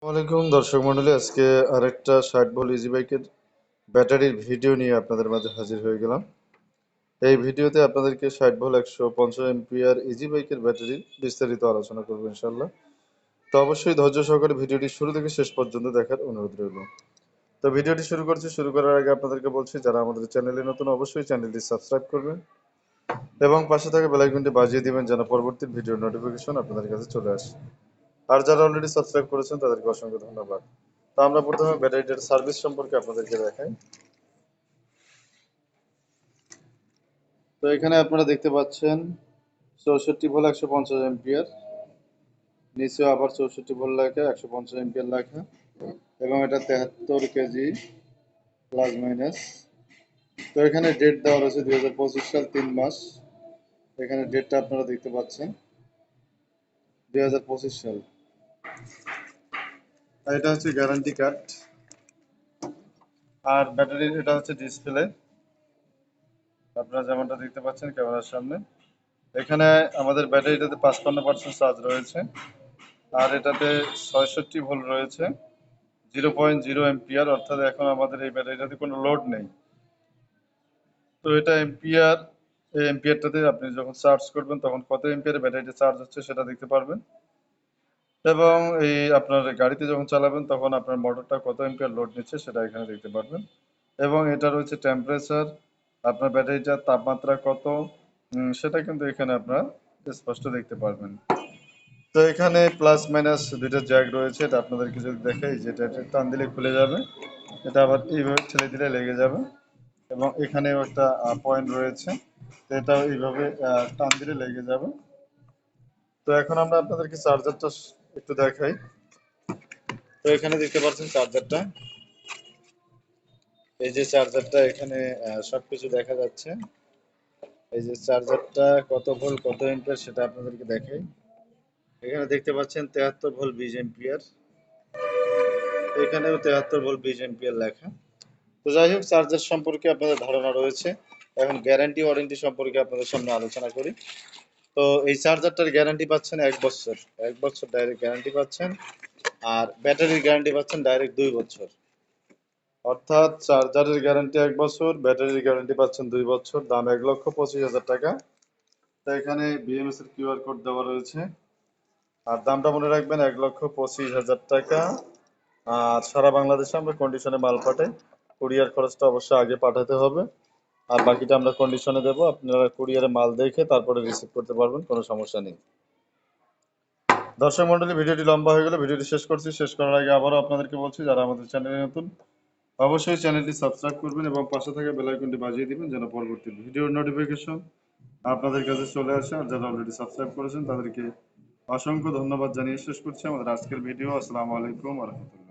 ওয়ালাইকুম দর্শক মণ্ডলী, আজকে আরেকটা 60 ভোল্ট ইজি বাইকের ব্যাটারির ভিডিও নিয়ে আপনাদের মাঝে হাজির হয়ে গেলাম। এই ভিডিওতে আপনাদেরকে 60 ভোল্ট 150 এম্পিয়ার ইজি বাইকের ব্যাটারির বিস্তারিত আলোচনা করবো ইনশাল্লাহ। তো অবশ্যই ধৈর্য সহকারে ভিডিওটি শুরু থেকে শেষ পর্যন্ত দেখার অনুরোধ রইল। তো ভিডিওটি শুরু করার আগে আপনাদেরকে বলছি, যারা আমাদের চ্যানেলে নতুন অবশ্যই চ্যানেলটি সাবস্ক্রাইব করবেন এবং পাশে থাকা বেল আইকনটি বাজিয়ে দিবেন যেন পরবর্তী ভিডিওর নোটিফিকেশন আপনাদের কাছে চলে আসে। আর যারা অলরেডি সাবস্ক্রাইব করেছেন তাদেরকে অসংখ্য ধন্যবাদ। তো আমরা প্রথমে ব্যাটারিটার সার্ভিস সম্পর্কে আপনাদেরকে দেখাই। তো এখানে আপনারা দেখতে পাচ্ছেন 64 ভোল্ট 150 এম্পিয়ার, নিচে আবার 64 ভোল্ট লেখা, 150 এম্পিয়ার লেখা, এবং এটা 73 কেজি প্লাস মাইনাস। তো এখানে ডেট দেওয়া রয়েছে 2025 সাল 3 মাস। এখানে ডেটটা আপনারা দেখতে পাচ্ছেন 2025 সাল। আর এটা হচ্ছে গ্যারান্টি কার্ড। আর ব্যাটারির এটা হচ্ছে ডিসপ্লে, আপনারা যেমনটা দেখতে পাচ্ছেন ক্যামেরার সামনে। এখানে আমাদের ব্যাটারিটাতে 55% চার্জ রয়েছে, আর এটাতে 66 ভোল্ট রয়েছে, 0.0 এম্পিয়ার, অর্থাৎ এখন আমাদের এই ব্যাটারিটাতে কোনো লোড নেই। তো এটা এম্পিয়ার, এই এম্পিয়ারটাতে আপনি যখন চার্জ করবেন তখন কত এম্পিয়ারে ব্যাটারিটা চার্জ হচ্ছে সেটা দেখতে পারবেন, এবং এই আপনার গাড়িতে যখন চালাবেন তখন আপনার মোটরটা কত এম্পিয়ার লোড নিচ্ছে সেটা এখানে দেখতে পারবেন। এবং এটা রয়েছে টেম্পারেচার, আপনার ব্যাটারিটার তাপমাত্রা কত সেটা কিন্তু এখানে আপনারা স্পষ্ট দেখতে পারবেন। তো এখানে প্লাস মাইনাস দুইটা জ্যাক রয়েছে, এটা আপনাদেরকে যদি দেখাই, যেটা টান দিলে খুলে যাবে, এটা আবার এইভাবে ঠেলে দিলে লেগে যাবে, এবং এখানেও একটা পয়েন্ট রয়েছে, তো এটাও এইভাবে টান দিলে লেগে যাবে। তো এখন আমরা আপনাদেরকে চার্জারটা একটু দেখাই। তো এখানে দেখতে পাচ্ছেন চার্জারটা, এই যে চার্জারটা এখানে সবকিছু দেখা যাচ্ছে। এই যে চার্জারটা কত ভোল্ট কত এম্পিয়ার সেটা আপনাদেরকে দেখাই। এখানে দেখতে পাচ্ছেন 73 ভোল্ট 20 এম্পিয়ার, এখানেও 73 ভোল্ট 20 এম্পিয়ার লেখা। তো যাই হোক, চার্জার সম্পর্কে আপনাদের ধারণা রয়েছে। এখন গ্যারান্টি ওয়ারেন্টি সম্পর্কে আপনাদের সামনে আলোচনা করি। তো এই চার্জারটার গ্যারান্টি পাচ্ছেন 1 বছর, 1 বছর ডাইরেক্ট গ্যারান্টি পাচ্ছেন। আর ব্যাটারির গ্যারান্টি পাচ্ছেন ডাইরেক্ট 2 বছর, অর্থাৎ চার্জারের গ্যারান্টি 1 বছর, ব্যাটারির গ্যারান্টি পাচ্ছেন 2 বছর। দাম 1,25,000 টাকা। তো এখানে বিএমএস এর কিউআর কোড দেওয়া রয়েছে। আর দামটা মনে রাখবেন 1,25,000 টাকা। আর সারা বাংলাদেশে আমরা কন্ডিশনে মাল পাঠাই, কুরিয়ার খরচটা অবশ্যই আগে পাঠাতে হবে, আর বাকিটা আমরা কন্ডিশনে দেবো। আপনারা কুরিয়ারে মাল দেখে তারপরে রিসিভ করতে পারবেন, কোনো সমস্যা নেই। দর্শক মন্ডলী, ভিডিওটি লম্বা হয়ে গেলে ভিডিওটি শেষ করছি। শেষ করার আগে আবারও আপনাদেরকে বলছি, যারা আমাদের চ্যানেলে নতুন অবশ্যই চ্যানেলটি সাবস্ক্রাইব করবেন এবং পাশে থাকা বেল আইকনটি বাজিয়ে দিবেন যেন পরবর্তী ভিডিওর নোটিফিকেশন আপনাদের কাছে চলে আসে। আর যারা অলরেডি সাবস্ক্রাইব করেছেন তাদেরকে অসংখ্য ধন্যবাদ জানিয়ে শেষ করছি আমাদের আজকের ভিডিও। আসসালামু আলাইকুম ওয়া রাহমাতুল্লাহ।